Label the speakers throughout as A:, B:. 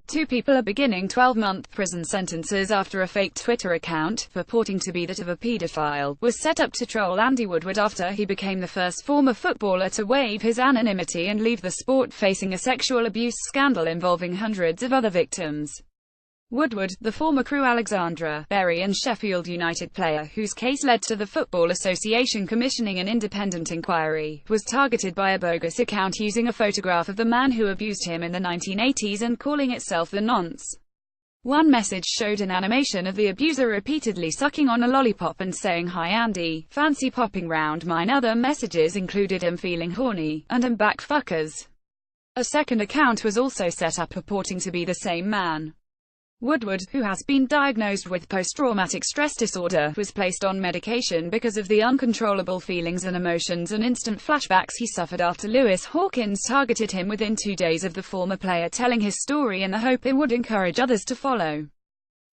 A: Two people are beginning 12-month prison sentences after a fake Twitter account, purporting to be that of a paedophile, was set up to troll Andy Woodward after he became the first former footballer to waive his anonymity and leave the sport facing a sexual abuse scandal involving hundreds of other victims. Woodward, the former Crewe Alexandra, Bury and Sheffield United player, whose case led to the Football Association commissioning an independent inquiry, was targeted by a bogus account using a photograph of the man who abused him in the 1980s and calling itself the Nonce. One message showed an animation of the abuser repeatedly sucking on a lollipop and saying, "Hi Andy, fancy popping round mine." Other messages included "I'm feeling horny," and "I'm back fuckers." A second account was also set up purporting to be the same man. Woodward, who has been diagnosed with post-traumatic stress disorder, was placed on medication because of the uncontrollable feelings and emotions and instant flashbacks he suffered after Lewis Hawkins targeted him within 2 days of the former player telling his story in the hope it would encourage others to follow.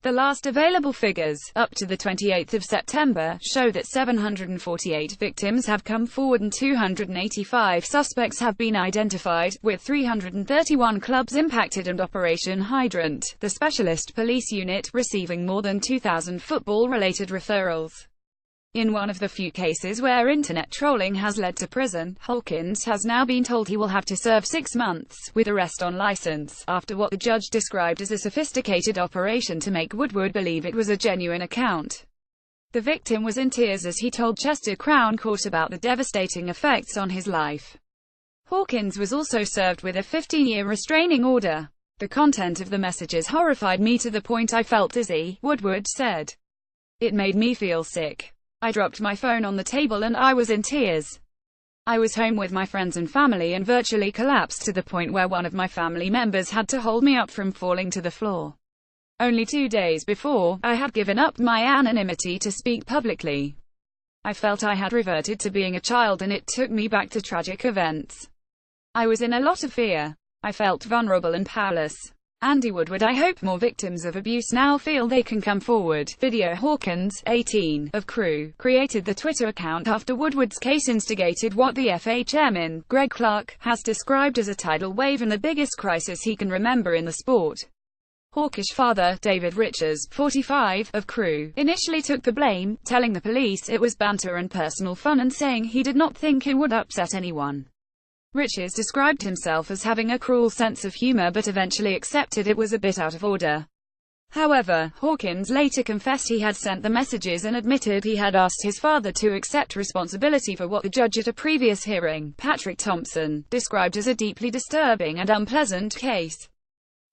A: The last available figures, up to the 28th of September, show that 748 victims have come forward and 285 suspects have been identified, with 331 clubs impacted and Operation Hydrant, the specialist police unit, receiving more than 2,000 football-related referrals. In one of the few cases where internet trolling has led to prison, Hawkins has now been told he will have to serve 6 months, with arrest on license, after what the judge described as a sophisticated operation to make Woodward believe it was a genuine account. The victim was in tears as he told Chester Crown Court about the devastating effects on his life. Hawkins was also served with a 15-year restraining order. "The content of the messages horrified me to the point I felt dizzy," Woodward said. "It made me feel sick. I dropped my phone on the table and I was in tears. I was home with my friends and family and virtually collapsed to the point where one of my family members had to hold me up from falling to the floor. Only 2 days before, I had given up my anonymity to speak publicly. I felt I had reverted to being a child and it took me back to tragic events. I was in a lot of fear. I felt vulnerable and powerless." Andy Woodward: "I hope more victims of abuse now feel they can come forward." Video. Hawkins, 18, of Crewe, created the Twitter account after Woodward's case instigated what the FA chairman, Greg Clark, has described as a tidal wave and the biggest crisis he can remember in the sport. Hawkish father, David Riches, 45, of Crewe, initially took the blame, telling the police it was banter and personal fun and saying he did not think it would upset anyone. Riches described himself as having a cruel sense of humor but eventually accepted it was a bit out of order. However, Hawkins later confessed he had sent the messages and admitted he had asked his father to accept responsibility for what the judge at a previous hearing, Patrick Thompson, described as a deeply disturbing and unpleasant case.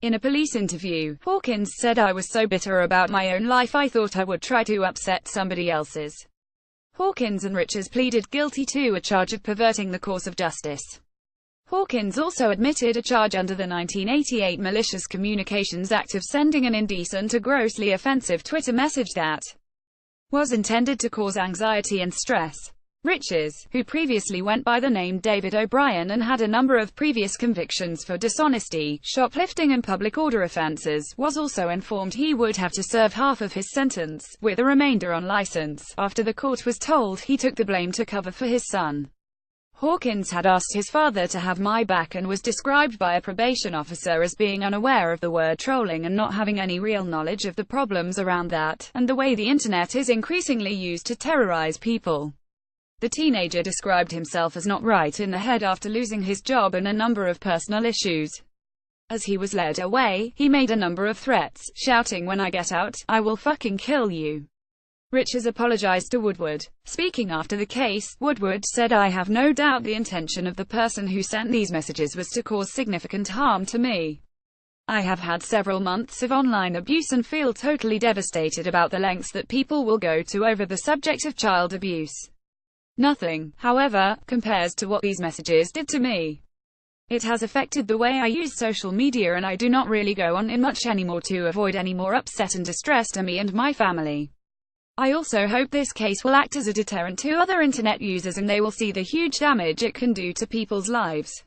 A: In a police interview, Hawkins said, "I was so bitter about my own life I thought I would try to upset somebody else's." Hawkins and Riches pleaded guilty to a charge of perverting the course of justice. Hawkins also admitted a charge under the 1988 Malicious Communications Act of sending an indecent or grossly offensive Twitter message that was intended to cause anxiety and stress. Riches, who previously went by the name David O'Brien and had a number of previous convictions for dishonesty, shoplifting and public order offenses, was also informed he would have to serve half of his sentence, with the remainder on license, after the court was told he took the blame to cover for his son. Hawkins had asked his father to have my back and was described by a probation officer as being unaware of the word trolling and not having any real knowledge of the problems around that, and the way the internet is increasingly used to terrorize people. The teenager described himself as not right in the head after losing his job and a number of personal issues. As he was led away, he made a number of threats, shouting, "When I get out, I will fucking kill you." Riches apologized to Woodward. Speaking after the case, Woodward said, "I have no doubt the intention of the person who sent these messages was to cause significant harm to me. I have had several months of online abuse and feel totally devastated about the lengths that people will go to over the subject of child abuse. Nothing, however, compares to what these messages did to me. It has affected the way I use social media and I do not really go on in much anymore to avoid any more upset and distress to me and my family. I also hope this case will act as a deterrent to other internet users and they will see the huge damage it can do to people's lives."